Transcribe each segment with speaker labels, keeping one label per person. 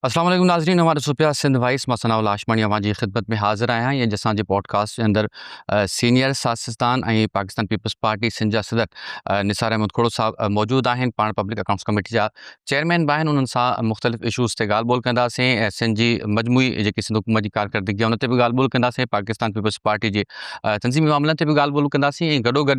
Speaker 1: अस्सलाम वालेकुम नाज़रीन, हमारे सुपिया सिंध वाइस मां सनाउल्लाह आशमाणी अवां जी ख़िदमत में हाज़िर आहियां। ये असांजे पॉडकास्ट जे अंदरि सीनियर सियासतदान ऐं पाकिस्तान पीपल्स पार्टी सिंध जा सदर निसार अहमद खोड़ो साहब मौजूदु आहिनि। पाण पब्लिक अकाउंट्स कमेटी जा चेयरमैन बि आहिनि। उन्हनि सां मुख़्तलिफ़ इशूज़ ते ॻाल्हि ॿोल कंदासीं ऐं सिंध जी मजमूई जेकी सिंध हुकूमत जी कारकर्दगी आहे उन ते बि ॻाल्हि ॿोल कंदासीं। पाकिस्तान पीपल्स पार्टी जे तनज़ीमी मामलनि ते बि ॻाल्हि ॿोल कंदासीं ऐं गॾोगॾु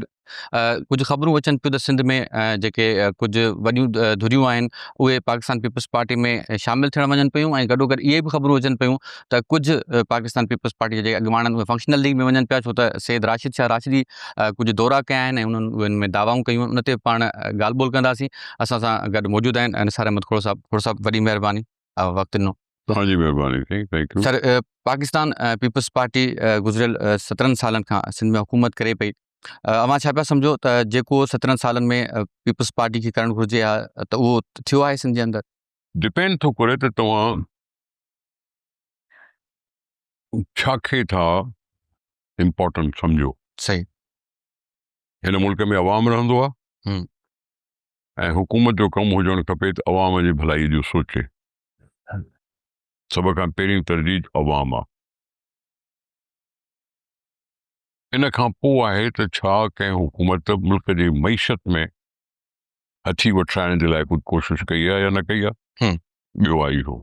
Speaker 1: कुझु ख़बरूं अचनि पियूं त सिंध में जेके कुझु वॾियूं धुरियूं आहिनि उहे पाकिस्तान पीपल्स पार्टी में शामिलु थियण वञनि पियूं ऐं गॾोगॾु इहे बि ख़बरूं अचनि पियूं त कुझु पाकिस्तान पीपल्स पार्टी जा जेके अॻुवान आहिनि उहे फंक्शनल लीग में वञनि पिया, छो त सैयद राशिद शाह राशिदी कुझु दौरा कया आहिनि ऐं उन्हनि उन में दावाऊं कयूं आहिनि। उन ते पाण ॻाल्हि ॿोल कंदासीं। असां सां गॾु मौजूदु आहिनि निसार अहमद खोड़ो साहब। खोड़ो साहब, वॾी महिरबानी वक़्तु ॾिनो।
Speaker 2: तव्हांजी महिरबानी thank you
Speaker 1: sir, Pakistan people's party गुज़िरियल 17 सालनि खां सिंध में हुकूमत करे पई। अवां छा पिया सम्झो त जेको 17 सालनि में पीपल्स पार्टी खे करणु घुरिजे हा त उहो थियो आहे सिंध जे अंदरि?
Speaker 2: डिपेंड थो करे त तव्हां छा खे था इम्पोर्टेंट सम्झो।
Speaker 1: सही।
Speaker 2: हिन मुल्क में अवाम रहंदो आहे ऐं हुकूमत जो कमु हुजणु खपे त अवाम जी भलाई जो सोचे। सभ खां पहिरीं तरजीह अवाम आहे। इन खां पोइ आहे त छा कंहिं हुकूमत मुल्क जी मईशत में हथी वठाइण जे लाइ कुझु कोशिशि कई आहे या न कई आहे। ॿियो आहे इहो।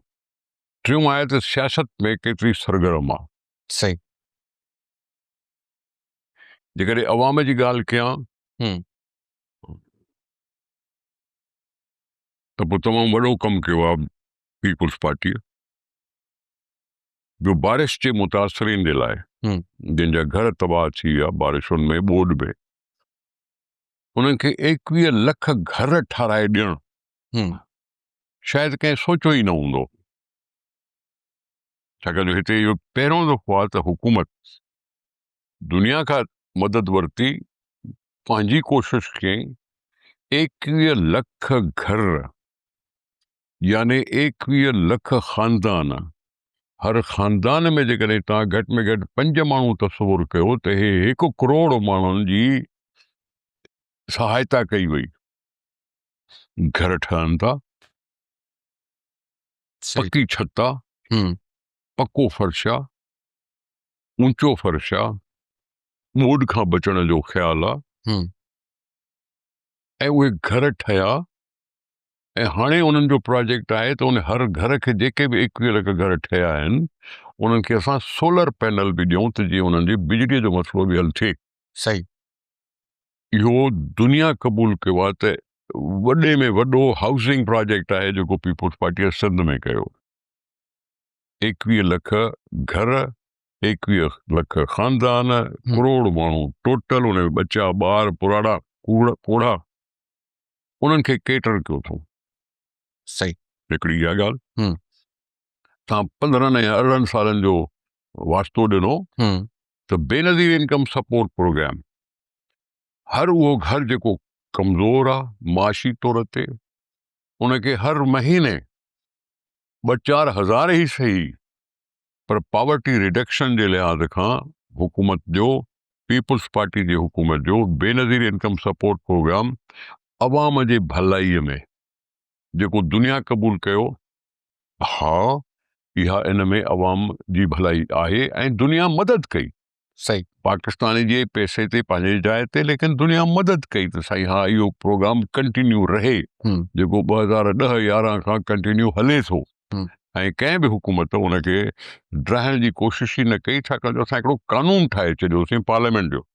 Speaker 2: टियों आहे त सियासत में केतिरी सरगर्म आहे।
Speaker 1: सही।
Speaker 2: जेकॾहिं अवाम जी ॻाल्हि कयां त पोइ तमामु वॾो कमु कयो आहे पीपल्स पार्टीअ। जो बारिश जे मुतासिरीन जे लाइ जिन जा घर तबाह थी विया बारिशुनि में ॿोॾि में, उन्हनि खे 21 लख घर ठाराए ॾियणु शायदि कंहिं सोचियो ई न हूंदो। छाकाणि जो हिते इहो पहिरियों दफ़ो आहे त हुकूमत दुनिया खां मदद वरिती, पंहिंजी कोशिशि कयईं, 21 लख घर यानी 21 लख ख़ानदान। हर ख़ानदान में जेकॾहिं तव्हां घटि में घटि 5 माण्हू तस्वुरु कयो त हे 1 करोड़ माण्हुनि जी सहायता कई वई। घर ठहनि था, पक्की छत आहे, पक्को फर्श आहे, ऊंचो फर्श आहे, ॿोॾि खां बचण जो ख़्यालु आहे ऐं उहे घर ठहिया। ऐं हाणे उन्हनि जो प्रोजेक्ट आहे त उन हर घर खे जेके बि 21 लख घर ठहिया आहिनि उन्हनि खे असां सोलर पैनल बि ॾियूं त जीअं उन्हनि जी बिजलीअ जो मसइलो बि हल थिए।
Speaker 1: सही।
Speaker 2: इहो दुनिया क़बूल कयो आहे त वॾे में वॾो हाउसिंग प्रोजेक्ट आहे जेको पीपल्स पार्टीअ सिंध में कयो। 21 लख घर, 21 लख ख़ानदान, करोड़ माण्हू टोटल, उन में बच्चा ॿार पुराड़ा कोड़ा, उन्हनि खे केटर कयो अथऊं।
Speaker 1: सही।
Speaker 2: हिकिड़ी इहा ॻाल्हि। तव्हां 15 या 18 सालनि जो वास्तो ॾिनो त बेनज़ीर इनकम सपोर्ट प्रोग्राम, हर उहो घर जेको कमज़ोर आहे माशी तौर ते, उनखे हर महीने 2-4 हज़ार ई सही पर पॉवर्टी रिडक्शन जे लिहाज़ खां हुकूमत जो, पीपल्स पार्टी जी हुकूमत जो बेनज़ीर इनकम सपोर्ट प्रोग्राम अवाम जे भलाईअ में जेको दुनिया क़बूल कयो। हा, इहा इन में अवाम जी भलाई आहे ऐं दुनिया मदद कई।
Speaker 1: सही।
Speaker 2: पाकिस्तानी जे पैसे ते पंहिंजे जाइ ते, लेकिन दुनिया मदद कई त साईं हा इहो प्रोग्राम कंटिन्यू रहे, जेको 2010-11 खां कंटिन्यू हले थो। ऐं कंहिं बि हुकूमत उनखे ड्राइण जी कोशिश ई न कई, छाकाणि जो असां हिकिड़ो कानून ठाहे छॾियोसीं पार्लियामेंट जो,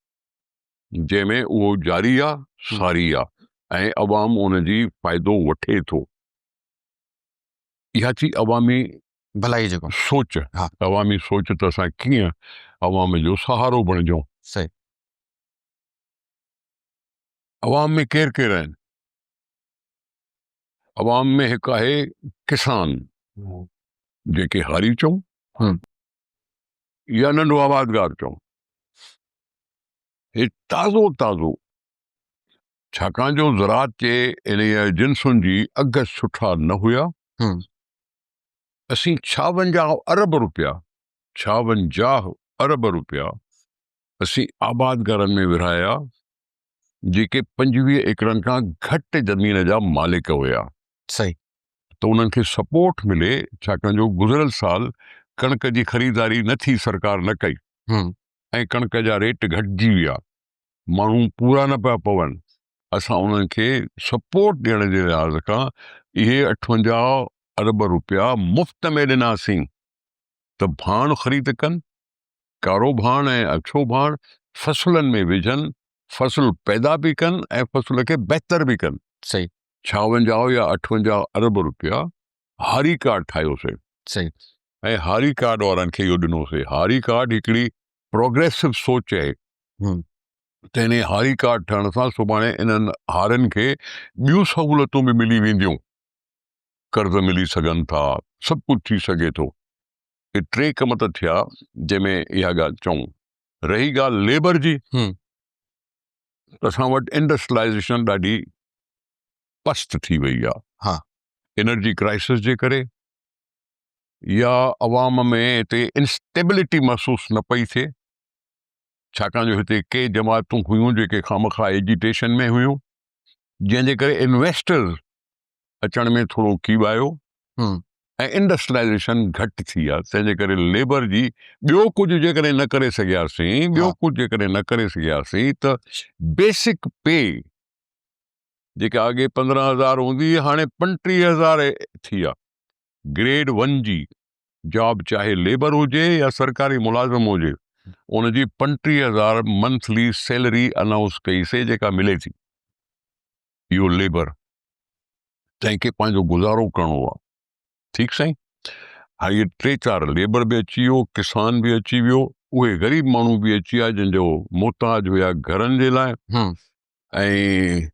Speaker 2: जंहिंमें उहो जारी आहे, सारी आहे ऐं अवाम उनजी फ़ाइदो वठे थो। इहा थी अवामी
Speaker 1: भलाई जेको
Speaker 2: सोच। अवामी सोच त असां कीअं अवाम जो सहारो बणिजूं।
Speaker 1: सही।
Speaker 2: अवाम में केरु केरु आहिनि? अवाम में हिकु आहे किसान, जेके हारी चऊं या नंढो आबादगार चऊं। हे ताज़ो छाकाणि जो ज़रात जे इन जिन्सुनि जी अघ सुठा न हुया। असीं 56 अरब रुपया असीं आबादगारनि में विरहाया जेके 25 एकड़नि खां घटि ज़मीन जा मालिक हुया।
Speaker 1: सही।
Speaker 2: त उन्हनि खे सपोर्ट मिले, छाकाणि जो गुज़िरियल साल कणिक जी ख़रीदारी न थी, सरकार न कई ऐं कणिक जा रेट घटिजी विया, माण्हू पूरा न पिया पवनि। असां उन्हनि खे सपोर्ट ॾियण जे लिहाज़ खां इहे 58 अरब रुपया मुफ़्त में ॾिनासीं त भाण ख़रीद कनि, कारो भाण ऐं अछो भाण फ़सुलनि में विझनि, फ़सुल पैदा बि कनि ऐं फ़सुल खे बहितर बि कनि।
Speaker 1: सही
Speaker 2: 56 या 58 अरब रुपया हारी कार्ड ठाहियोसीं
Speaker 1: सही
Speaker 2: ऐं हारी कार्ड वारनि खे इहो ॾिनोसीं। हारी कार्ड हिकिड़ी प्रोग्रेसिव सोच आहे, त इन हारी कार्ड ठहण सां सुभाणे इन्हनि हारियुनि खे ॿियूं सहूलियतूं बि मिली वेंदियूं, कर्ज़ मिली सघनि था, सभु कुझु थी सघे थो। इहे 3 कम त थिया जंहिंमें इहा ॻाल्हि चऊं। रही ॻाल्हि लेबर जी, त असां वटि इंडस्ट्रियलाइज़ेशन ॾाढी पस्त थी वई आहे।
Speaker 1: हाँ
Speaker 2: एनर्जी क्राइसिस जे करे या अवाम में हिते इंस्टेबिलिटी महसूस न पई थिए, छाकाणि जो हिते के जमातूं हुयूं जेके खामखा एजिटेशन में हुयूं, जंहिंजे करे इन्वेस्टर्स अचण में थोरो कीव आयो ऐं इंडस्ट्रियलाइज़ेशन घटि थी आहे। तंहिंजे करे लेबर जी ॿियो कुझु जेकॾहिं न करे सघियासीं, ॿियो कुझु जेकॾहिं न करे सघियासीं त बेसिक पे जेका अॻे 15,000 हूंदी हाणे 35,000 थी आहे। ग्रेड 1 जी जॉब चाहे लेबर हुजे या सरकारी मुलाज़िम हुजे, उनजी 35,000 मंथली सैलरी अनाउंस कईसीं जेका मिले थी। इहो लेबर तंहिंखे पंहिंजो गुज़ारो करिणो आहे, ठीकु साईं। हाणे इहे 3-4 लेबर बि अची वियो, किसान बि अची वियो, उहे ग़रीब माण्हू बि अची विया जंहिंजो मोहताज हुया घरनि जे लाइ, ऐं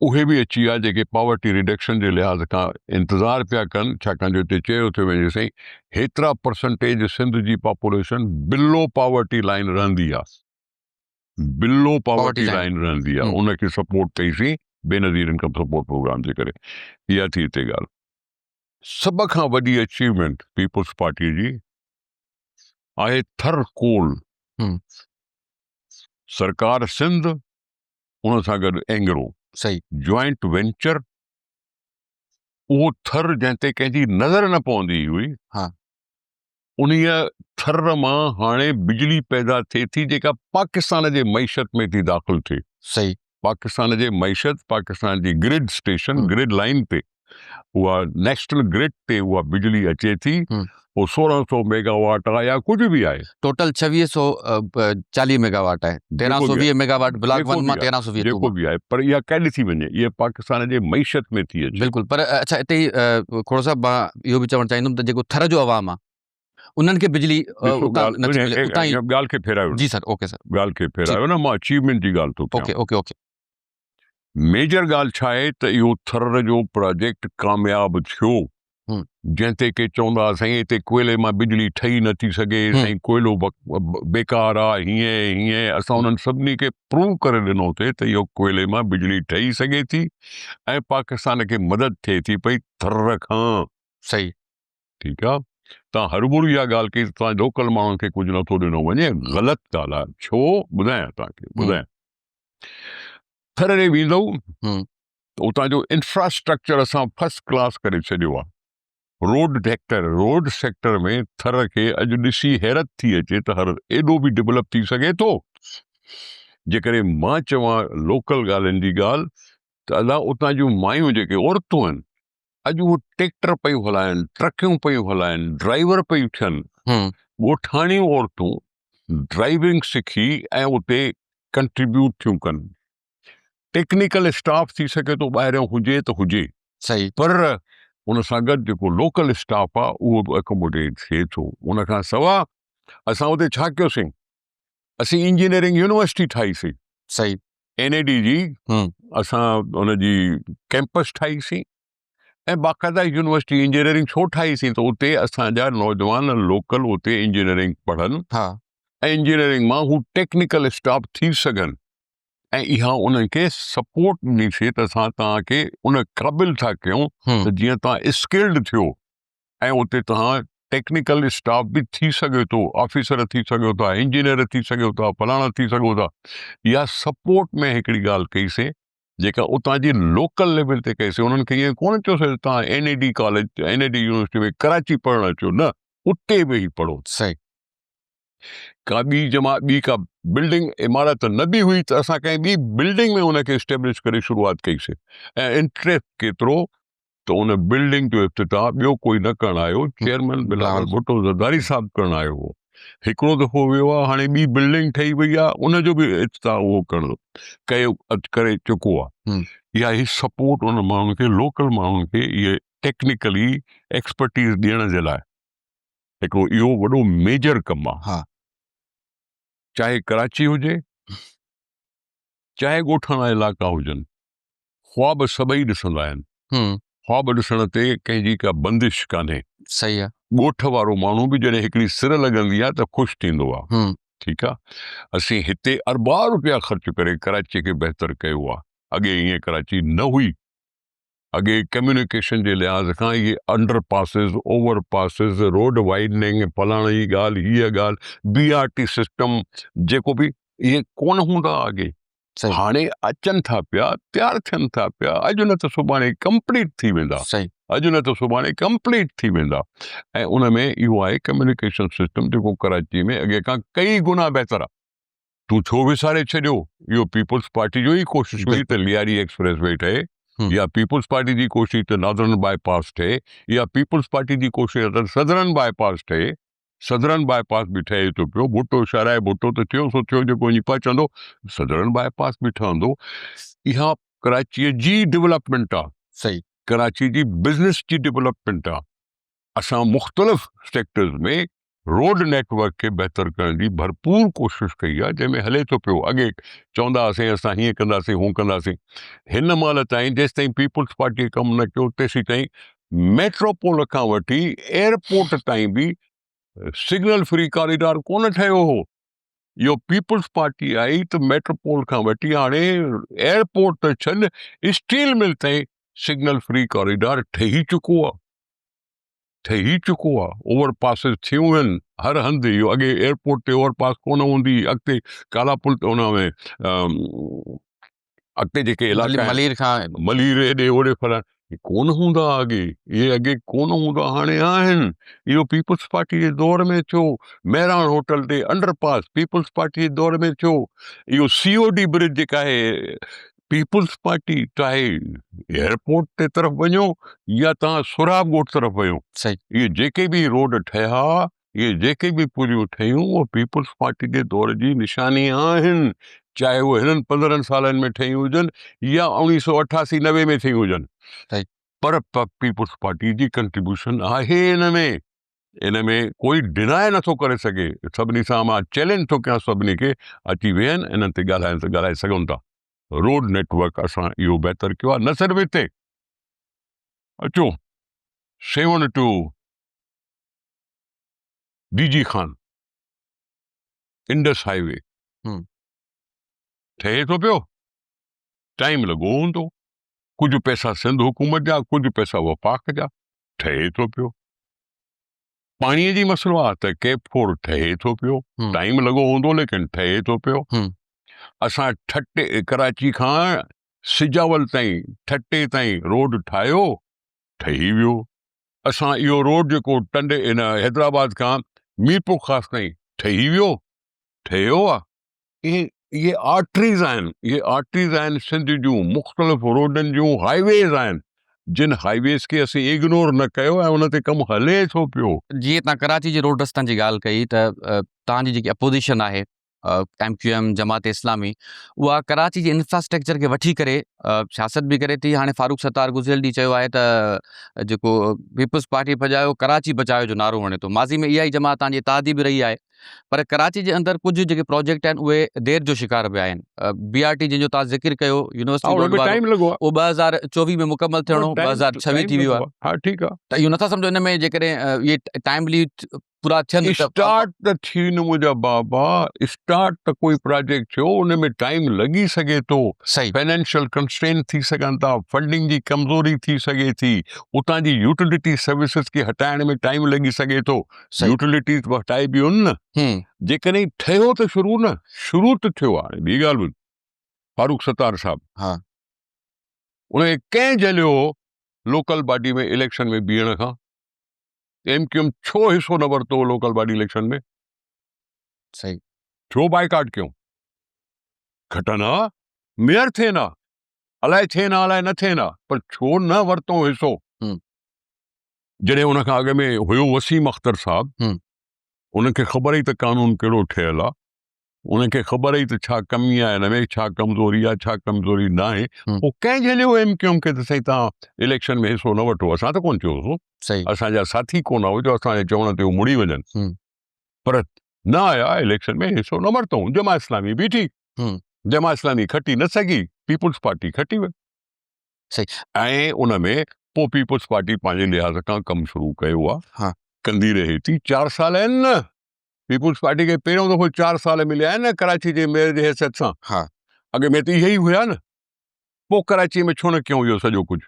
Speaker 2: उहे बि अची विया जेके पॉवर्टी रिडक्शन जे लिहाज़ खां इंतज़ारु पिया कनि, छाकाणि जो हिते चयो थो वञे साईं हेतिरा परसेंटेज सिंध जी पॉपुलेशन बिलो पॉवर्टी लाइन रहंदी आहे, बिलो पॉवर्टी लाइन रहंदी आहे। उनखे सपोर्ट कईसीं बेनज़ीर इनकम सपोर्ट प्रोग्राम जे करे। इहा थी हिते ॻाल्हि। सभ खां वॾी अचीवमेंट पीपुल्स पार्टी जी आहे थर कोल। सरकार सिंध उन सां गॾु एंग्रो
Speaker 1: सही
Speaker 2: जॉइंट वेंचर, उहो थर जंहिं ते कंहिंजी नज़र न पवंदी हुई, उन्हीअ थर मां हाणे बिजली पैदा थिए थी जेका पाकिस्तान जे मईशत में थी दाख़िल थिए।
Speaker 1: सही
Speaker 2: पाकिस्तान जे मईशत, पाकिस्तान जी ग्रिड स्टेशन, ग्रिड लाइन ते, उहा नेशनल ग्रिड ते उहा बिजली अचे थी। वो 1600 मेगावाट आहे या कुछ भी आहे,
Speaker 1: टोटल 2640 मेगावाट आहे, 1320 मेगावाट ब्लॉक 1 मां 1320
Speaker 2: जेको भी आहे, पर इहा केॾे थी वञे, इहा पाकिस्तान जे मईशत में थी अचे।
Speaker 1: बिल्कुल। पर अच्छा हिते खोड़ साहब मां इहो बि चवणु चाहींदुमि त जेको थर जो अवाम आहे उन्हनि खे बिजली उतां नथी मिले, उतां ई
Speaker 2: ॻाल्हि खे फेरायो।
Speaker 1: जी सर, ओके सर,
Speaker 2: ॻाल्हि खे फेरायो न, मां अचीवमेंट जी ॻाल्हि थो कयां।
Speaker 1: Okay okay.
Speaker 2: मेजर ॻाल्हि छा आहे त इहो थर जो प्रोजेक्ट कामयाबु थियो, जंहिं ते के चवंदा साईं हिते कोयले मां बिजली ठही नथी सघे, साईं कोयलो बेकार आहे, हीअं असां उन्हनि सभिनी खे प्रूव करे ॾिनोसीं त इहो कोयले मां बिजली ठही सघे थी ऐं पाकिस्तान खे मदद थिए थी पई थर खां।
Speaker 1: सही,
Speaker 2: ठीकु आहे। तव्हां हरूभरू इहा ॻाल्हि कई तव्हां लोकल माण्हुनि खे कुझु नथो ॾिनो वञे, ग़लति ॻाल्हि आहे। छो ॿुधायां तव्हांखे, ॿुधायां। थर ॾे वेंदो त उतां जो इंफ्रास्ट्रक्चर असां फर्स्ट क्लास करे छॾियो आहे। रोड सेक्टर में थर खे अॼु ॾिसी हैरत थी अचे त हर एॾो बि डेवलप थी सघे थो। जेकॾहिं मां चवां लोकल ॻाल्हियुनि जी ॻाल्हि त अलाह उतां जूं मायूं जेके औरतूं आहिनि, अॼु उहे ट्रैक्टर पयूं हलाइनि, ट्रकियूं पयूं हलाइनि, ड्राइवर पयूं थियनि, ॻोठाणियूं औरतूं ड्राइविंग सिखी ऐं उते कंट्रीब्यूट थियूं कनि। टेक्निकल स्टाफ थी सघे थो ॿाहिरियों हुजे त हुजे,
Speaker 1: सही,
Speaker 2: पर उन सां गॾु जेको लोकल स्टाफ आहे उहो बि अकोमोडेट थिए थो। उन खां सवाइ असां उते छा कयोसीं, असीं इंजीनियरिंग यूनिवर्सिटी ठाहीसीं।
Speaker 1: सही,
Speaker 2: NAD जी असां उनजी कैंपस ठाहीसीं ऐं बाक़ाइदा यूनिवर्सिटी इंजीनियरिंग छो ठाहीसीं त उते असांजा नौजवान लोकल उते इंजीनियरिंग पढ़नि ऐं इंजीनियरिंग मां हू टेक्निकल स्टाफ थी सघनि ऐं इहा उन्हनि खे सपोर्ट ॾिनीसीं त असां तव्हांखे उन क़ाबिल था कयूं त जीअं तव्हां स्किल्ड थियो ऐं उते तव्हां टेक्निकल स्टाफ बि थी सघे थो, ऑफिसर थी सघो था, इंजीनियर थी सघो था, फलाणा थी सघो था। इहा सपोर्ट में हिकिड़ी ॻाल्हि कईसीं जेका उतां जी लोकल लेवल ते कईसीं। उन्हनि खे ईअं कोन चयोसीं तव्हां NAD कॉलेज NAD यूनिवर्सिटी में कराची पढ़णु अचो, न, उते वेही पढ़ो।
Speaker 1: सही।
Speaker 2: का ॿी का बिल्डिंग इमारत न बि हुई त असां कंहिं ॿी बिल्डिंग में उनखे इस्टेब्लिश करे शुरूआत कईसीं। ऐं इंट्रस्ट केतिरो त उन बिल्डिंग जो इफ्तिताह ॿियो कोई न करणु आयो, चेयरमैन बिलावल भुट्टो ज़रदारी साहब करणु आयो हो। हिकिड़ो दफ़ो वियो आहे, हाणे ॿी बिल्डिंग ठही वई आहे, उनजो बि इफ्तिताह उहो करे चुको आहे। इहा ही सपोर्ट उन माण्हुनि खे, लोकल माण्हुनि खे, इहे टेक्निकली एक्सपर्टीज़ ॾियण जे लाइ हिकिड़ो इहो वॾो मेजर कमु आहे।
Speaker 1: हा,
Speaker 2: चाहे कराची हुजे, चाहे ॻोठाणा इलाइक़ा हुजनि, ख्वाब सभई ॾिसंदा आहिनि। ख्वाब ॾिसण ते कंहिंजी का बंदिश कान्हे।
Speaker 1: सही आहे।
Speaker 2: ॻोठ वारो माण्हू बि जॾहिं हिकिड़ी सिर लॻंदी आहे त ख़ुशि थींदो आहे। ठीकु आहे, असीं हिते अरबा रुपया ख़र्च करे कराची खे बहितर कयो आहे। अॻे ईअं कराची न हुई। अॻे कम्युनिकेशन जे लिहाज़ खां इहे under passes, over passes, road widening, फलाणी ॻाल्हि, हीअ ॻाल्हि, BRT सिस्टम जेको बि, इहे कोन हूंदा अॻे। हाणे अचनि था पिया, तयारु थियनि था पिया, अॼु न त सुभाणे कंप्लीट थी वेंदा। अॼु न त सुभाणे कंप्लीट थी वेंदा। ऐं उन में इहो आहे कम्युनिकेशन सिस्टम जेको कराची में अॻे खां कई गुना बहितर आहे। तूं छो विसारे छॾियो? इहो पीपुल्स पार्टी जो ई कोशिशि हुई त लियारी एक्सप्रेस वे ठहे, या पीपुल्स पार्टी जी कोशिशि त नॉर्दर्न बाईपास ठहे, या पीपुल्स पार्टी जी कोशिशि त सदरन बाईपास ठहे। सदरन बाईपास बि ठहे थो पियो। भुट्टो शाराए भुट्टो त थियो सो थियो, जेको वञी पहुचंदो, सदरन बाईपास बि ठहंदो। इहा कराचीअ जी डेवलपमेंट आहे।
Speaker 1: सही।
Speaker 2: कराची जी बिज़नेस जी डेवलपमेंट आहे। असां मुख़्तलिफ़ सेक्टर्स में रोड नेटवर्क खे बहितर करण जी भरपूर कोशिशि कई आहे, जंहिंमें हले थो पियो। अॻे चवंदा हुआसीं असां हीअं कंदासीं, हूअं कंदासीं। हिन महिल ताईं जेसिताईं पीपुल्स पार्टीअ कमु न कयो, तेसीं ताईं मेट्रोपोल खां वठी एयरपोर्ट ताईं बि सिग्नल फ्री कॉरिडोर कोन ठहियो हो। इहो पीपुल्स पार्टी आई त मेट्रोपोल खां वठी हाणे एयरपोर्ट त छॾ, स्टील मिल ताईं सिग्नल फ्री कॉरिडोर ठही चुको आहे। ठही चुको आहे। ओवर पासिस थियूं आहिनि हर हंधि। इहो अॻे एयरपोर्ट ते ओवर पास कोन हूंदी। अॻिते कालापुल उन में अॻिते जेके इलाइक़ा आहिनि, मलीर हेॾे होॾे फलाण, कोन हूंदा अॻे। इहे अॻे कोन हूंदा, हाणे आहिनि। इहो पीपुल्स पार्टी जे दौर में थियो। मेहरान होटल ते अंडरपास पीपुल्स पार्टी जे दौर में थियो। इहो COD ब्रिज जेका आहे पीपुल्स पार्टी, चाहे एयरपोर्ट ते तरफ़ वञो या तव्हां सुराब ॻोठ तरफ़ वञो, इहे जेके बि रोड ठहिया, इहे जेके बि पुलियूं ठहियूं, उहे पीपुल्स पार्टी जे दौर जी निशानी आहिनि। चाहे उहे हिननि 15 सालनि में ठहियूं हुजनि या 1988-90 में ठहियूं हुजनि, पर पीपुल्स पार्टी जी कंट्रीब्यूशन आहे इन में कोई डिनाए नथो करे सघे। सभिनी सां मां चैलेंज थो कयां, सभिनी खे अची विया आहिनि, इन्हनि ते ॻाल्हाए सघूं था। रोड नेटवर्क असां इहो बहितर कयो आहे। न सिर्फ़ु हिते, अचो 7 to DG Khan Indus highway ठहे थो पियो। टाइम लॻो हूंदो। कुझु पैसा सिंध हुकूमत जा, कुझु पैसा वफ़ाक़ जा। ठहे थो पियो। पाणीअ जी मसलो आहे त कैप 4 ठहे थो पियो। टाइम लॻो हूंदो, लेकिन ठहे थो पियो। असां कराची खां सिजावल ताईं, ठटे ताईं रोड ठाहियो, ठही वियो। असां इहो रोड जेको हैदराबाद खां मीरपुर ख़ास ताईं ठही वियो, ठहियो आहे। इहे आर्टरीज़ आहिनि, इहे आर्टरीज़ आहिनि सिंध जूं, मुख़्तलिफ़ रोडनि जूं हाईवेज़ आहिनि, जिन हाईवेज़ खे असीं इग्नोर न कयो ऐं उन ते कमु हले थो पियो।
Speaker 1: जीअं तव्हां कराची जे रोड रस्तनि जी ॻाल्हि कई, त तव्हांजी जेकी अपोज़िशन आहे MQM जमात इस्लामी, उहा कराची जे इंफ्रास्ट्रक्चर खे वठी करे सियासत बि करे थी। हाणे फारूक सत्तार गुज़िरियल ॾींहुं चयो आहे त जेको पीपुल्स पार्टी भॼायो, कराची बचायो जो नारो हणे थो। माज़ी में इहा ई जमात तव्हांजी इत्तेहादी बि रही आहे, पर कराची जे अंदरि कुझु जेके प्रोजेक्ट आहिनि उहे देरि जो शिकार पिया आहिनि। BRT जंहिंजो तव्हां ज़िक्र कयो, यूनिवर्सिटी रोड वारो, उहो 2024 में मुकमल थियणो, 2026 थी वियो आहे।
Speaker 2: हा, ठीकु आहे।
Speaker 1: त इहो नथा सम्झो इन में जेकॾहिं इहे टाइमली पूरा थियनि?
Speaker 2: स्टार्ट त थी न मुंहिंजा बाबा, स्टार्ट त कोई प्रोजेक्ट थियो, उन में टाइम लॻी सघे थो। फाइनेंशियल कंस्ट्रेंट थी सघनि था, फंडिंग जी कमज़ोरी थी सघे थी, उतां जी यूटिलिटी सर्विसिस खे हटाइण में टाइम लॻी सघे थो। यूटिलिटीज़ हटाए बि न, जेकॾहिं ठहियो त शुरू त थियो आहे। ॿी ॻाल्हि ॿुध, फारूक सत्तार साहब उनखे कंहिं झलियो लोकल बॉडी में इलेक्शन में बीहण खां? MQM छो हिसो न वरितो लोकल बॉडी इलेक्शन में?
Speaker 1: सही
Speaker 2: छो बाइकाट कयूं? घटना मेयर थिए न, अलाए थिए न अलाए न थिए न, पर छो न वरितो हिसो? जॾहिं उनखां अॻ में हुयो वसीम अख्तर साहब, उनखे ख़बर ई त कानून कहिड़ो ठहियल आहे, उनखे ख़बर ई त छा कमी आहे हिन में, छा कमज़ोरी आहे, छा कमज़ोरी न आहे। पोइ कंहिं झलियो MQM खे त साईं तव्हां इलेक्शन में हिसो न वठो? असां त कोन चयोसीं,
Speaker 1: सही
Speaker 2: असांजा साथी कोन हुओ जो असांजे चवण ते मुड़ी वञनि, पर न आया इलेक्शन में, हिसो न वरितो। जमा इस्लामी बीठी, जमा इस्लामी खटी न सघी, पीपुल्स पार्टी खटी वई।
Speaker 1: सही
Speaker 2: ऐं उन में पोइ पीपुल्स पार्टी पंहिंजे लिहाज़ खां कमु शुरू कयो आहे, कंदी रहे थी। 4 साल आहिनि न, पीपुल्स पार्टी खे पहिरियों दफ़ो 4 साल मिलिया आहिनि न कराची जे मेयर जे हैसियत सां। अॻे में त इहे ई हुया न, पोइ कराची में छो न कयूं इहो सॼो कुझु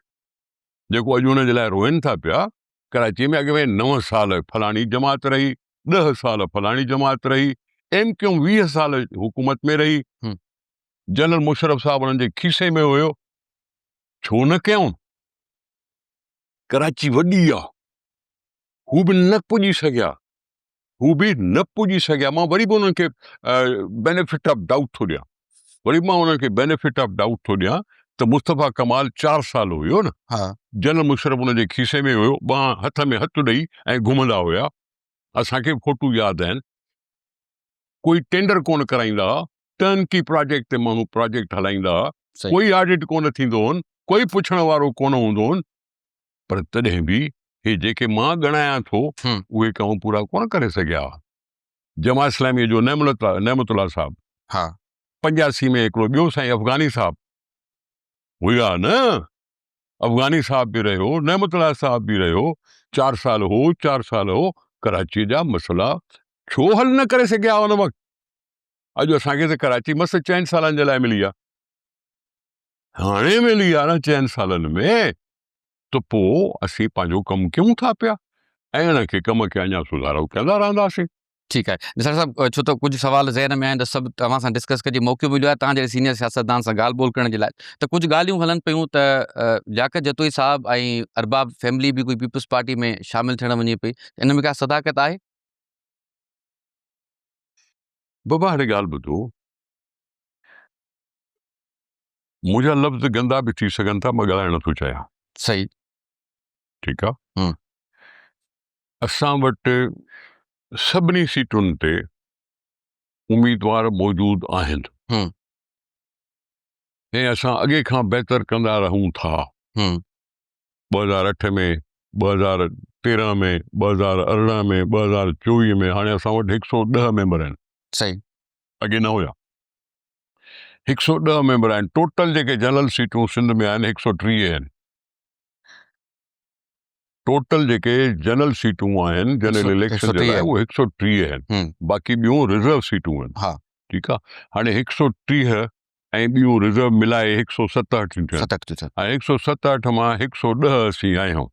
Speaker 2: जेको अॼु हुन जे लाइ रोइनि था पिया? कराची में अॻ में 9 साल फलाणी जमात रही, 10 साल फलाणी जमात रही, MQM 20 साल हुकूमत में रही, जनरल मुशर्रफ साहब उन्हनि जे खीसे में हुयो, छो न कयूं? कराची वॾी आहे, हू बि न पुॼी सघिया, हू बि न पुॼी सघिया। मां वरी बि उन्हनि खे बेनिफिट ऑफ डाउट थो ॾियां, वरी मां उन्हनि खे बेनिफिट ऑफ डाउट थो ॾियां त मुस्तफ़ा कमाल 4 साल हुयो न, जनरल मुशर्रफ उन जे खीसे में हुयो, ॿांह हथ में हथु ॾेई ऐं घुमंदा हुया। असांखे फोटू यादि आहिनि। कोई टेंडर कोन कराईंदा, टर्न की प्रोजेक्ट ते माण्हू प्रोजेक्ट हलाईंदा, कोई ऑडिट कोन थींदो हुन, कोई पुछण वारो कोन हूंदो हुन, पर तॾहिं बि हे जेके मां ॻणायां थो उहे कम पूरा कोन करे सघिया। जमा इस्लामी जो नेमतुल्ला साहब, 85 में हिकिड़ो ॿियो साईं अफगानी साहब हुया न, अफगानी साहब बि रहियो, नेमतुल्ला साहब बि रहियो, 4 साल हो, 4 साल हो। कराची जा मसला छो हल न करे सघिया हुन वक़्तु? अॼु असांखे त कराची मस 4 सालनि जे लाइ मिली आहे, हाणे मिली आहे न 4 सालनि में, त पोइ असीं पंहिंजो कमु कयूं था पिया ऐं हिनखे कम खे अञा सुधारो कंदा रहंदासीं।
Speaker 1: ठीकु आहे निसार साहब, छो त कुझु सवाल ज़हन में आहिनि त सभु तव्हां सां डिस्कस करण जो मौक़ो मिलियो आहे तव्हां जहिड़े सीनियर सियासतदान सां ॻाल्हि ॿोल करण जे लाइ। त कुझु ॻाल्हियूं हलनि पियूं त लियाकत जतोई साहब ऐं अरबाब फैमिली बि कोई पीपुल्स पार्टी में शामिलु थियण वञे पई, इन में का सदाकत आहे?
Speaker 2: बाबा हाणे ॻाल्हि ॿुधो, मुंहिंजा लफ़्ज़ गंदा बि थी सघनि था, मां ॻाल्हाइण नथो चाहियां।
Speaker 1: सही,
Speaker 2: ठीकु आहे। असां वटि सभिनी सीटुनि ते उम्मीदवार मौजूद आहिनि ऐं असां अॻे खां बहितर कंदा रहूं था। 2008 में, 2013 में, 2018 में, 2024 में, हाणे असां वटि 110 मेंबर आहिनि।
Speaker 1: सही,
Speaker 2: अॻे न हुया। 110 मेंबर आहिनि। टोटल जेके जनरल सीटूं सिंध में आहिनि 130 आहिनि। टोटल जेके जनरल सीटूं आहिनि जनरल इलेक्शन जे लाइ उहे 130 आहिनि, बाक़ी ॿियूं रिज़र्व सीटूं आहिनि। ठीकु आहे। हाणे 130 ऐं ॿियूं रिज़र्व मिलाए 167 थियूं ऐं 167 मां 110 असीं आहियूं,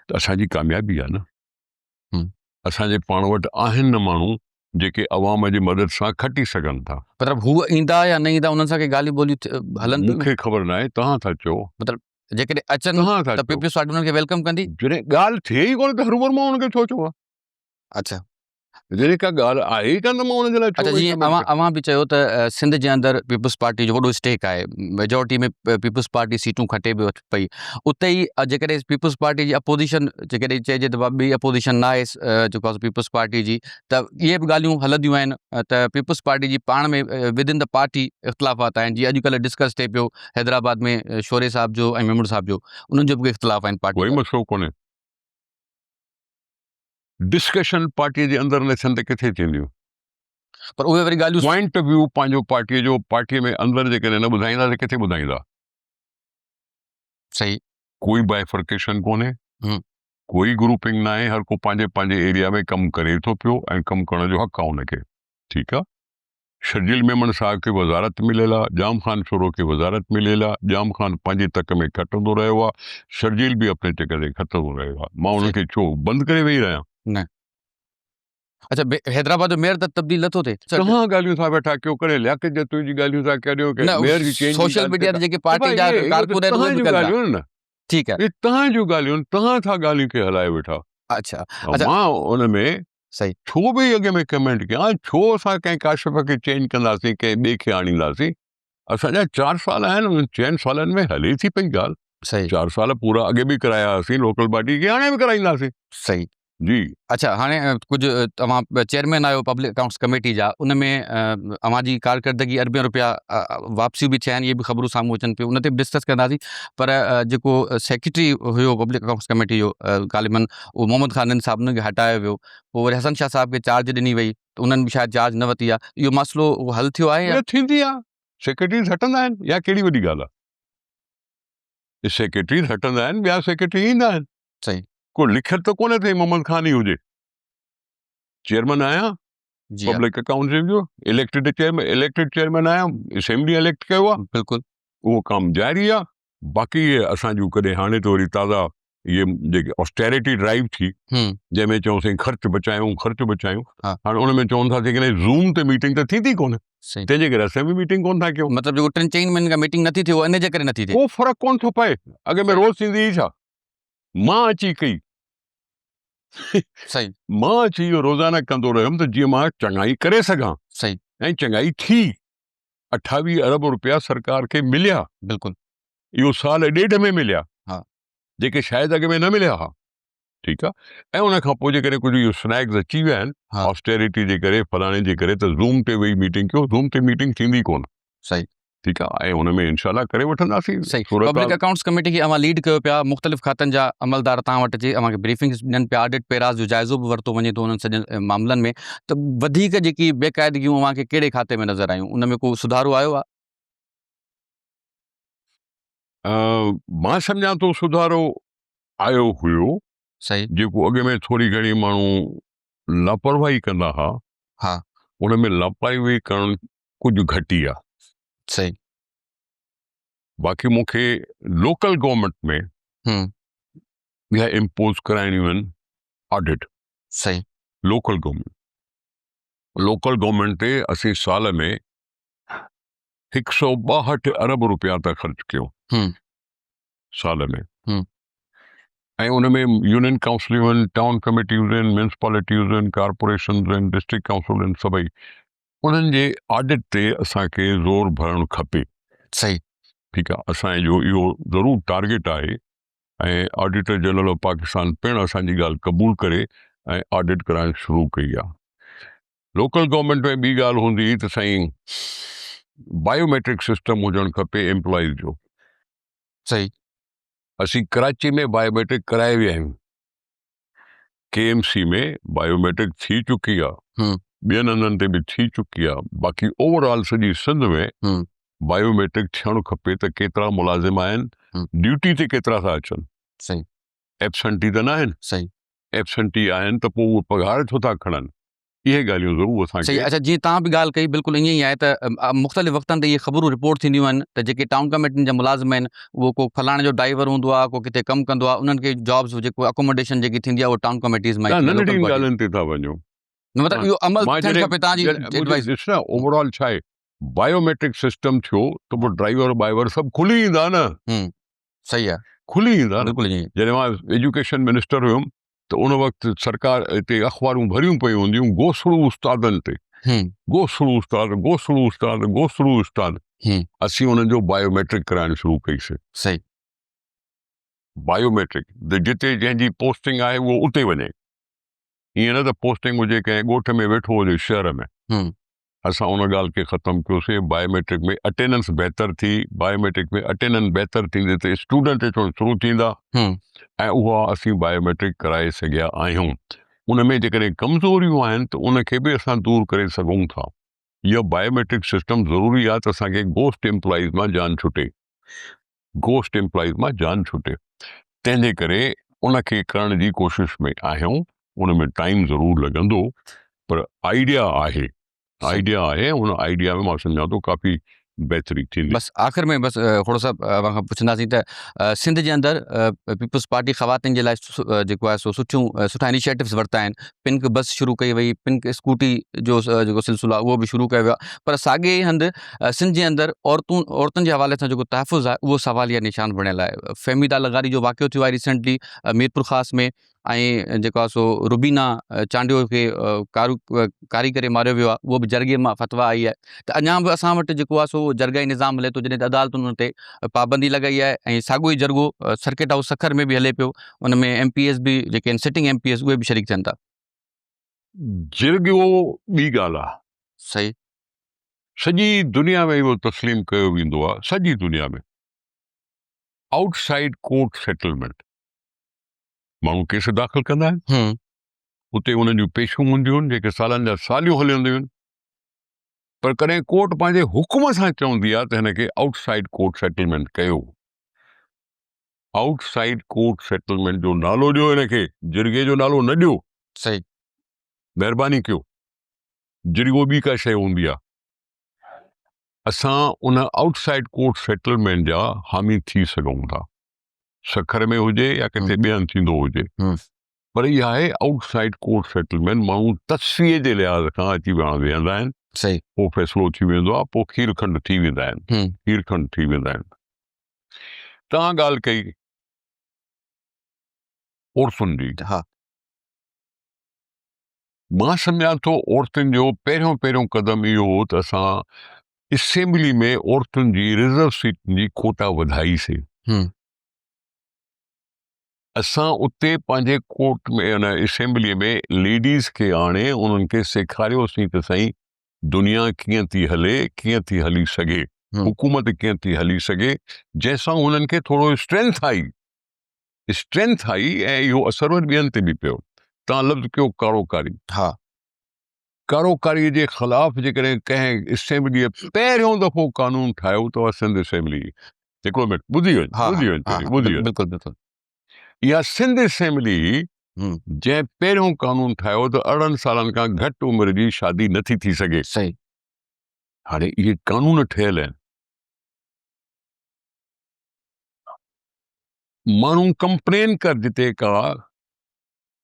Speaker 2: त असांजी कामयाबी आहे न। असांजे पाण वटि आहिनि न माण्हू जेके अवाम जी मदद सां खटी सघनि था।
Speaker 1: मतिलबु हू ईंदा या न ईंदा उन्हनि सां के ॻाल्हियूं ॿोलियूं हलनि?
Speaker 2: मूंखे ख़बर न आहे, तव्हां था चओ।
Speaker 1: मतिलबु जेकॾहिं अचनि त पीपुल्स पार्टी उन्हनि खे वेलकम कंदी?
Speaker 2: जॾहिं ॻाल्हि थिए ई कोन त हरूभर मां हुनखे छो चवां?
Speaker 1: अच्छा,
Speaker 2: जॾहिं का ॻाल्हि आहे ई कान त मां हुन जे लाइ
Speaker 1: अच्छा, जीअं अवां बि चयो त सिंध जे अंदरि पीपुल्स पार्टी जो वॾो स्टेक आहे, मेजोरिटी में पीपुल्स पार्टी सीटूं खटे बि पई, उते ई जेकॾहिं पीपुल्स पार्टी जी अपोज़िशन जेकॾहिं चइजे त ॿी अपोज़िशन न आहे जेको आहे पीपुल्स पार्टी जी, त इहे बि ॻाल्हियूं हलंदियूं आहिनि त पीपुल्स पार्टी जी पाण में विदिन द पार्टी इख़्तिलाफ़ात आहिनि। जीअं अॼुकल्ह डिस्कस थिए पियो हैदराबाद में शोरे साहब जो ऐं मेमूर साहब जो, उन्हनि जो बि इख़्तिलाफ़ आहिनि पार्टी।
Speaker 2: कोई मसलो कोन्हे। डिस्कशन पार्टीअ जे अंदरि न थियनि त किथे थींदियूं?
Speaker 1: पर उहे वरी ॻाल्हियूं
Speaker 2: पॉइंट ऑफ व्यू पंहिंजो पार्टीअ जो पार्टीअ में अंदरि जेकॾहिं न ॿुधाईंदा त किथे ॿुधाईंदा?
Speaker 1: सही,
Speaker 2: कोई बाइफर्केशन कोन्हे, कोई ग्रुपिंग न आहे, हर को पंहिंजे पंहिंजे एरिया में कमु करे थो पियो ऐं कमु करण जो हक़ आहे हुनखे। ठीकु आहे। शर्जील मेमन साहब खे वज़ारत मिलियल आहे, जाम ख़ान शोरो खे वज़ारत मिलियल आहे, जाम ख़ान पंहिंजे तक में खटंदो रहियो आहे, शर्जील बि अपने तक ते खटंदो रहियो आहे। मां हुनखे छो बंदि करे वेही रहियां?
Speaker 1: न, अच्छा हैदराबाद जो मेयर त तब्दील नथो थिए
Speaker 2: कहाँ ॻाल्हियूं था वेठा कयो करे लियाकत जतू जी ॻाल्हियूं था करियो कि
Speaker 1: न
Speaker 2: मेयर जी चेंज
Speaker 1: सोशल मीडिया ते जेके पार्टी जा कारकुन आहिनि उहे
Speaker 2: तव्हां
Speaker 1: बि
Speaker 2: जूं
Speaker 1: कनि था।
Speaker 2: ॻाल्हियूं आहिनि न,
Speaker 1: ठीकु आहे।
Speaker 2: ये तव्हां जूं ॻाल्हियूं आहिनि, तव्हां था ॻाल्हियूं खे हलाए वेठा।
Speaker 1: अच्छा
Speaker 2: ऐं
Speaker 1: अच्छा
Speaker 2: मां उन में
Speaker 1: सही
Speaker 2: छो बि अॻे में कमेंट कयां, छो असां कंहिं काशिफ़ खे चेंज कंदासीं, कंहिं ॿिए खे आणींदासीं। असांजा 4 साल आहिनि, उन 4 सालनि में हले थी पई ॻाल्हि।
Speaker 1: सही
Speaker 2: 4 साल पूरा अॻे बि कराया हुआसीं लोकल बॉडी खे, हाणे बि कराईंदासीं
Speaker 1: सही।
Speaker 2: जी।
Speaker 1: अच्छा हाणे कुझु तव्हां चेयरमैन आहियो पब्लिक अकाउंट्स कमेटी जा, उन में अव्हां जी कारकर्दगी अरबियन रुपया वापसियूं बि थिया आहिनि, इहे बि ख़बरूं साम्हूं अचनि पियूं, उन ते बि डिस्कस कंदासीं। पर जेको सेक्रेटरी हुयो पब्लिक अकाउंट्स कमेटी जो ग़ालिबन उहो मोहम्मद ख़ान साहब उनखे हटायो वियो, पोइ वरी हसन शाह साहब खे चार्ज ॾिनी वई, त उन्हनि बि शायदि चार्ज न वरिती आहे। इहो मसइलो हल थियो आहे या
Speaker 2: इहा थींदी आहे, सेक्रेटरीज़ हटंदा आहिनि, या कहिड़ी वॾी ॻाल्हि आहे। सेक्रेटरीज़ हटंदा आहिनि, ॿिया सेक्रेटरी ईंदा आहिनि।
Speaker 1: सही
Speaker 2: को लिखियलु त कोन्हे त मोहम्मद ख़ान ई हुजे चेयरमैन आहियां
Speaker 1: जी हा
Speaker 2: पब्लिक अकाउंट्स जो, इलेक्टेड चेयरमैन आहियां, असेंबली इलेक्ट कयो आहे,
Speaker 1: बिल्कुलु
Speaker 2: उहो कमु जारी आहे। बाक़ी इहे असांजूं कॾहिं हाणे त वरी ताज़ा इहे जेके ऑस्टेरिटी ड्राइव थी, जंहिंमें चयोसीं ख़र्च बचायूं,
Speaker 1: हा
Speaker 2: हाणे उन में चवनि था कि ज़ूम ते मीटिंग त थींदी कोन्हे,
Speaker 1: सही
Speaker 2: तंहिंजे करे असां बि मीटिंग कोन था कयूं।
Speaker 1: मतिलबु जेको 3-4 महीननि खां मीटिंग नथी थिए उहो इन जे करे नथी थिए।
Speaker 2: को फ़र्क़ु कोन थो पए, अॻे में रोज़ थींदी हुई छा, मां अची कई
Speaker 1: सही
Speaker 2: मां अची इहो रोज़ाना कंदो रहियुमि त जीअं मां चङाई करे सघां,
Speaker 1: सही
Speaker 2: ऐं चङाई थी। 28 अरब रुपया सरकार खे मिलिया,
Speaker 1: बिल्कुलु
Speaker 2: इहो साल ॾेढ में मिलिया,
Speaker 1: हा
Speaker 2: जेके शायदि अॻ में न मिलिया हुआ। ठीकु आहे। ऐं उन खां पोइ जेकॾहिं कुझु इहो स्नैक्स अची विया आहिनि
Speaker 1: हा
Speaker 2: ऑस्टेरिटी जे करे, फलाणे जे करे, त ज़ूम ते वेही मीटिंग कयो, ज़ूम ते मीटिंग थींदी कोन।
Speaker 1: सही
Speaker 2: ठीकु आहे, ऐं हुन में इनशाला करे वठंदासीं।
Speaker 1: सही।
Speaker 2: सूरत
Speaker 1: पब्लिक अकाउंट्स कमेटी खे अव्हां लीड कयो पिया, मुख़्तलिफ़ खातनि जा अमलदार तव्हां वटि अची अव्हांखे ब्रीफिंग्स ॾियनि पिया, ऑडिट पेरास जो जाइज़ो बि वरितो वञे थो उन्हनि सॼनि मामलनि में, त वधीक जेकी बेक़ाइदगियूं अव्हांखे कहिड़े खाते में नज़र आयूं, उन में को सुधारो आयो आहे?
Speaker 2: मां सम्झां थो सुधारो आयो हुयो,
Speaker 1: सही
Speaker 2: जेको अॻ में थोरी घणी माण्हू लापरवाही कंदा हुआ,
Speaker 1: हा
Speaker 2: उन में लापरवाही करणु कुझु घटी आहे।
Speaker 1: सही
Speaker 2: बाक़ी मूंखे लोकल गवर्नमेंट में इहा इम्पोज कराइणियूं आहिनि ऑडिट।
Speaker 1: सही
Speaker 2: लोकल गवर्नमेंट ते असीं साल में 162 अरब रुपया था ख़र्च कयूं साल में, ऐं उन में यूनियन काउंसिलियूं आहिनि, टाउन कमेटियूं आहिनि, म्यूनिसिपैलिटियूं आहिनि, कारपोरेशन आहिनि, डिस्ट्रिक्ट काउंसिल आहिनि, सभई उन्हनि जे ऑडिट ते असांखे ज़ोर भरणु खपे।
Speaker 1: सही
Speaker 2: ठीकु आहे, असांजो इहो ज़रूरु टारगेट आहे, ऐं ऑडिटर जनरल ऑफ पाकिस्तान पिणु असांजी ॻाल्हि क़बूल करे ऐं ऑडिट कराइणु शुरू कई आहे। लोकल गवर्नमेंट में ॿी ॻाल्हि हूंदी त साईं बायोमेट्रिक सिस्टम हुजणु खपे एम्प्लॉइज़ जो।
Speaker 1: सही
Speaker 2: असीं कराची में बायोमेट्रिक कराए विया आहियूं, KMC में बायोमेट्रिक थी चुकी आहे, ॿियनि हंधनि ते बि थी चुकी आहे। बाक़ी ओवरऑल सॼी सिंध में बायोमेट्रिक थियणु खपे त केतिरा मुलाज़िम आहिनि, ड्यूटी ते केतिरा था अचनि,
Speaker 1: सही
Speaker 2: एब्सेंटी त न आहिनि,
Speaker 1: सही
Speaker 2: एब्सेंटी आहिनि त पोइ उहे पघार छो था खणनि, इहे ॻाल्हियूं ज़रूरु
Speaker 1: सही।
Speaker 2: असांखे।
Speaker 1: अच्छा जीअं तव्हां बि ॻाल्हि कई बिल्कुलु ईअं ई आहे त मुख़्तलिफ़ वक़्तनि ते इहे ख़बरूं रिपोर्ट थींदियूं आहिनि त जेके टाउन कमेटियुनि जा मुलाज़िम आहिनि, उहो को फलाणे जो ड्राइवर हूंदो आहे, को किथे कमु कंदो आहे, उन्हनि खे जॉब्स जेको अकोमोडेशन जेकी थींदी आहे उहो टाउन कमेटीज़ मां
Speaker 2: तव्हां नंढड़ियुनि ॻाल्हियुनि ते था वञो,
Speaker 1: मतिलबु इहो अमल
Speaker 2: मां
Speaker 1: थियणु खपे तव्हांजी एडवाइस।
Speaker 2: ॾिस न, ओवरऑल छा आहे, बायोमेट्रिक सिस्टम थियो त पोइ ड्राइवर वाइवर सभु खुली ईंदा न,
Speaker 1: सही आहे,
Speaker 2: खुली ईंदा न।
Speaker 1: बिल्कुलु ईअं
Speaker 2: जॾहिं मां एजुकेशन मिनिस्टर हुयुमि त उन वक़्तु सरकार हिते अख़बारूं भरियूं पयूं हूंदियूं गोसड़ू उस्तादनि ते, गोसड़ू उस्ताद, असीं उन्हनि जो बायोमेट्रिक कराइणु शुरू कईसीं।
Speaker 1: सही
Speaker 2: बायोमेट्रिक जिते जंहिंजी पोस्टिंग आहे उहो उते वञे, ईअं न त पोस्टिंग हुजे कंहिं ॻोठ में वेठो हुजे शहर में। असां उन ॻाल्हि खे ख़तमु कयोसीं। बायोमेट्रिक में अटेंडेंस बहितर थी, बायोमेट्रिक में अटेंडेंस बहितर थींदे त स्टूडेंट अचणु शुरू थींदा, ऐं उहा असीं बायोमेट्रिक कराए सघिया आहियूं। उन में जेकॾहिं कमज़ोरियूं आहिनि त उनखे बि असां दूर करे सघूं था। इहा बायोमेट्रिक सिस्टम ज़रूरी आहे त असांखे गोस्ट एम्प्लॉइज़ मां जान छुटे, तंहिंजे करे उनखे करण जी कोशिश में आहियूं। उन में टाइम ज़रूरु लॻंदो, पर आइडिया आहे, उन आइडिया में मां सम्झां थो काफ़ी बहितरी थींदी।
Speaker 1: बस आख़िर में बस थोरो सा पुछंदासीं त सिंध जे अंदरि पीपल्स पार्टी ख़वातीन जे लाइ जेको आहे सो सुठा इनिशिएटिव्स वरिता आहिनि। पिंक बस शुरू कई वई, पिंक स्कूटी जो जेको सिलसिलो आहे उहो बि शुरू कयो वियो आहे। पर साॻिए हंधि सिंध जे अंदरि औरतुनि जे हवाले सां जेको तहफ़ुज़ आहे उहो सवालिया निशान बणियल आहे। फ़हमीदा लगारी जो वाक़ियो थियो आहे रिसेंटली मीरपुर ख़ासि में, ऐं जेको आहे सो रुबीना चांडियो खे कारी करे मारियो वियो आहे। उहो बि जरगे मां फ़तवा आई आहे। त अञा बि असां वटि जेको आहे सो जरगाई निज़ाम हले थो, जॾहिं त अदालतुनि ते पाबंदी लॻाई आहे। ऐं साॻियो ई जरगो सर्किट हाउस सखर में बि हले पियो, उन में MPs बि जेके आहिनि सिटिंग MPs उहे बि शरीक थियनि था।
Speaker 2: जिरगो ॿी ॻाल्हि आहे।
Speaker 1: सही।
Speaker 2: सॼी दुनिया में इहो तस्लीम कयो वेंदो आहे, सॼी दुनिया में आउटसाइड कोर्ट सेटलमेंट माण्हू केस दाख़िल कंदा आहिनि, उते उन्हनि जूं पेशियूं हूंदियूं आहिनि जेके सालनि जा सालियूं हलंदियूं आहिनि। पर कॾहिं कोर्ट पंहिंजे हुकुम सां चवंदी आहे त हिन खे आउटसाइड कोर्ट सेटलमेंट कयो। आउटसाइड कोर्ट सेटलमेंट जो नालो ॾियो हिनखे, जिरगे जो नालो न ॾियो।
Speaker 1: सही।
Speaker 2: महिरबानी कयो। जिरगो ॿी का शइ हूंदी आहे। असां उन आउटसाइड कोर्ट सेटलमेंट जा हामी थी सघूं था, सखर में हुजे या किथे ॿियनि थींदो हुजे। पर इहा आहे आउटसाइड कोर्ट सेटलमेंट। माण्हू तस्वीर जे लिहाज़ खां अची वेहंदा आहिनि,
Speaker 1: सही,
Speaker 2: पोइ फ़ैसिलो थी वेंदो आहे, पोइ खीरखंड थी वेंदा आहिनि, खीरखंड थी वेंदा आहिनि। तव्हां ॻाल्हि कई औरतुनि जी।
Speaker 1: हा,
Speaker 2: मां सम्झां थो औरतुनि जो पहिरियों क़दम इहो हो त असां असेंबली में औरतुनि जी रिज़र्व सीट जी कोटा वधाईसीं। असां उते पंहिंजे कोर्ट में असेंबलीअ में लेडीज़ खे आणे उन्हनि खे सेखारियोसीं त साईं दुनिया कीअं थी हले, कीअं थी हली सघे, हुकूमत कीअं थी हली सघे, जंहिंसां उन्हनि खे थोरो स्ट्रेंथ आई ऐं इहो असर वरी ॿियनि ते बि पियो। तव्हां लफ़्ज़ कयो कारोकारी।
Speaker 1: हा,
Speaker 2: कारोकारीअ जे ख़िलाफ़ जेकॾहिं कंहिं असेंबलीअ पहिरियों दफ़ो कानून ठाहियो त सिंध असेंबली। हिकिड़ो मिनट ॿुधी वञ।
Speaker 1: बिल्कुलु।
Speaker 2: इहा सिंध असेंबली जंहिं पहिरियों कानून ठाहियो त 18 सालनि खां घटि उमिरि जी शादी नथी थी सघे।
Speaker 1: सही।
Speaker 2: हाणे इहे कानून ठहियल आहिनि, माण्हू कंप्लेन कर, जिते का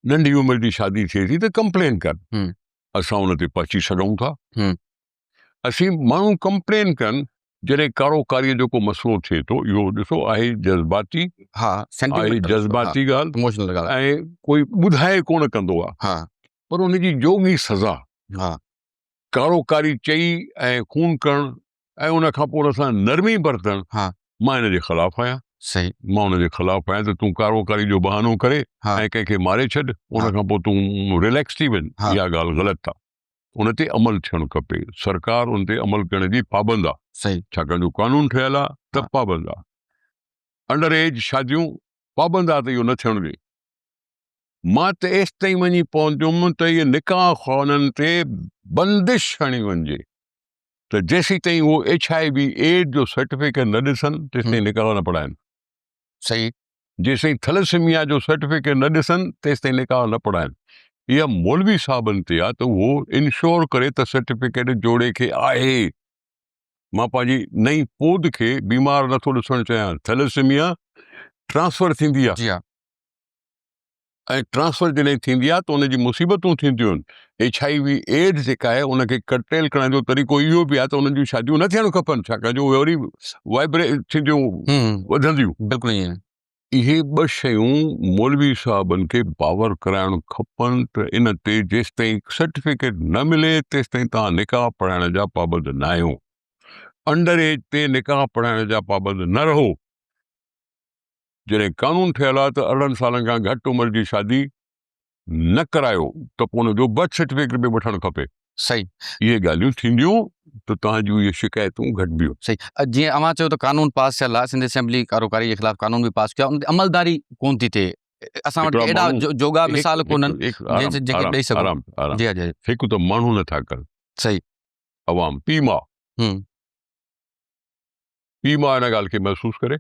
Speaker 2: नंढी उमिरि जी शादी थिए थी त कंप्लेन कर, असां उन ते पहुची सघूं था। असीं माण्हू कंप्लेन कनि जॾहिं कारोकारीअ जो को मसइलो थिए थो। इहो ॾिसो आहे जज़्बाती, ॻाल्हि ऐं कोई ॿुधाए कोन कंदो आहे, पर उनजी जोगी सज़ा। कारोकारी चई ऐं खून करणु ऐं उन खां पोइ असां नरमी बरतणु, मां हिन जे ख़िलाफ़ आहियां।
Speaker 1: सही,
Speaker 2: मां हुन जे ख़िलाफ़ आहियां त तूं कारोकारी जो बहानो करे ऐं कंहिंखे मारे छॾ, उन खां पोइ तूं रिलैक्स थी वञ। इहा ॻाल्हि ग़लति आहे। उन ते अमल थियणु खपे। सरकार उन ते अमल करण जी पाबंद आहे।
Speaker 1: सही,
Speaker 2: छाकाणि जो कानून ठहियल आहे त पाबंद आहे। अंडर एज शादियूं पाबंद आहे त इहो न थियणु ॾे। मां त एसि ताईं वञी पहुतुमि त इहे निकाह ख़ाननि ते बंदिश हणी वञिजे, त जेसीं ताईं उहो HIV एड्स जो सर्टिफिकेट न ॾिसनि तेसिताईं निकाह न पढ़ाइनि।
Speaker 1: सही।
Speaker 2: जेसिताईं थैलेसेमिया जो सर्टिफिकेट न ॾिसनि तेसिताईं निकाह न पढ़ाइनि। इहा मौलवी साहबनि ते आहे त उहो इंश्योर करे त सर्टिफिकेट जोड़े खे आहे। मां पंहिंजी नई पोद खे बीमार नथो ॾिसणु चाहियां। थैलेसेमिया ट्रांसफर थींदी आहे, ऐं ट्रांसफर जॾहिं थींदी आहे त उनजी मुसीबतूं थींदियूं आहिनि। HIV एड्स जेका आहे उनखे कंट्रोल करण जो तरीक़ो इहो बि आहे त उन्हनि जूं शादियूं न थियणु खपनि, छाकाणि जो उहे वरी वाइब्रेट थींदियूं, वधंदियूं।
Speaker 1: बिल्कुलु ईअं।
Speaker 2: इहे ॿ शयूं मौलवी साहबनि खे बावर कराइणु खपनि त इन ते जेसिताईं सर्टिफिकेट न मिले तेसिताईं तव्हां निकाह पढ़ाइण जा पाबंद न आहियो। अंडर एज ते निकाह पढ़ाइण जा पाबंद न रहो। जॾहिं कानून ठहियल आहे त 18 सालनि खां घटि उमिरि जी शादी न करायो त पोइ हुनजो बर्थ सर्टिफिकेट बि वठणु खपे।
Speaker 1: सही।
Speaker 2: इहे ॻाल्हियूं थींदियूं त तव्हांजूं इहे शिकायतूं घटिबियूं।
Speaker 1: सही। जीअं अवां चयो त कानून पास थियल आहे, सिंध असेंबली कारोकारी जे ख़िलाफ़ कानून बि पास कयो आहे, उन ते अमलदारी कोन थी थिए। असां वटि एॾा जोगा मिसाल कोन्हनि जेके ॾेई सघूं। जी।
Speaker 2: हिकु त माण्हू नथा कनि।
Speaker 1: सही।
Speaker 2: अवाम पीउ मां हिन ॻाल्हि खे महसूस करे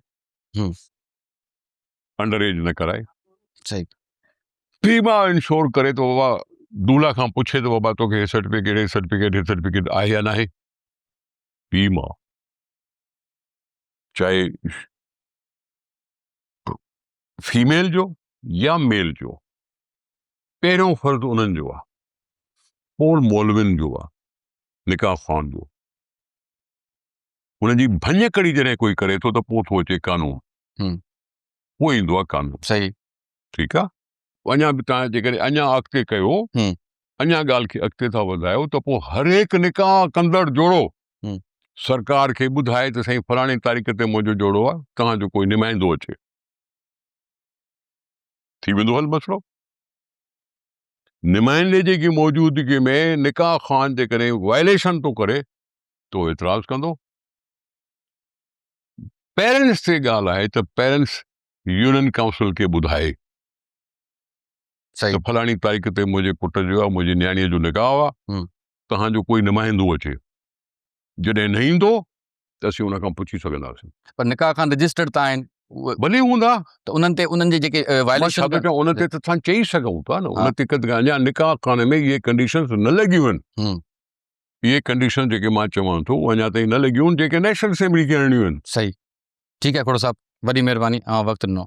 Speaker 2: अंडर एज न कराए।
Speaker 1: सही।
Speaker 2: पीउ मां इंश्योर करे तो बाबा, दूल्हा खां पुछे तो बाबा तोखे सर्टिफिकेट आहे या नाहे। पीउ मां चाहे फीमेल जो या मेल जो, पहिरियों फ़र्ज़ु उन्हनि जो आहे, पोइ मौलविन जो आहे, निकाह ख़ान जो। हुनजी भञ कड़ी जॾहिं कोई करे थो त पोइ थो अचे कानून, पोइ ईंदो आहे कानून।
Speaker 1: सही,
Speaker 2: ठीकु आहे। अञा बि तव्हां जेकॾहिं अञा अॻिते कयो, अञा ॻाल्हि खे अॻिते था वधायो त पोइ हर हिकु निकाह कंदड़ जोड़ो सरकार खे ॿुधाए त साईं फलाणी तारीख़ ते मुंहिंजो जोड़ो आहे, तव्हांजो कोई नुमाइंदो अचे, थी वेंदो हल मसलो। नुमाइंदे जी मौजूदगी में निकाह ख़ान जेकॾहिं वायलेशन थो करे तो एतिराज़ कंदो। पेरेंट्स ते ॻाल्हि आहे त पेरेंट्स यूनियन काउंसिल खे ॿुधाए
Speaker 1: सही,
Speaker 2: त फलाणी तारीख़ ते मुंहिंजे पुट जो आहे, मुंहिंजी न्याणीअ जो निकाह आहे, तव्हांजो कोई नुमाइंदो अचे। जॾहिं न ईंदो त असीं हुन खां पुछी सघंदासीं।
Speaker 1: पर निकाह खान रजिस्टर्ड त आहिनि,
Speaker 2: भली हूंदा
Speaker 1: त उन्हनि ते उन्हनि जे जेके वायलेशन,
Speaker 2: उन ते त असां चई सघूं था न, उन ते अञा निकाह खाने में इहे कंडीशंस न लॻियूं आहिनि। इहे कंडीशन जेके मां चवां थो अञा ताईं न लॻियूं आहिनि, जेके नेशनल असेंबली खे हणियूं आहिनि।
Speaker 1: सही, ठीकु आहे खोड़ साहब, वॾी महिरबानी, वक़्तु ॾिनो।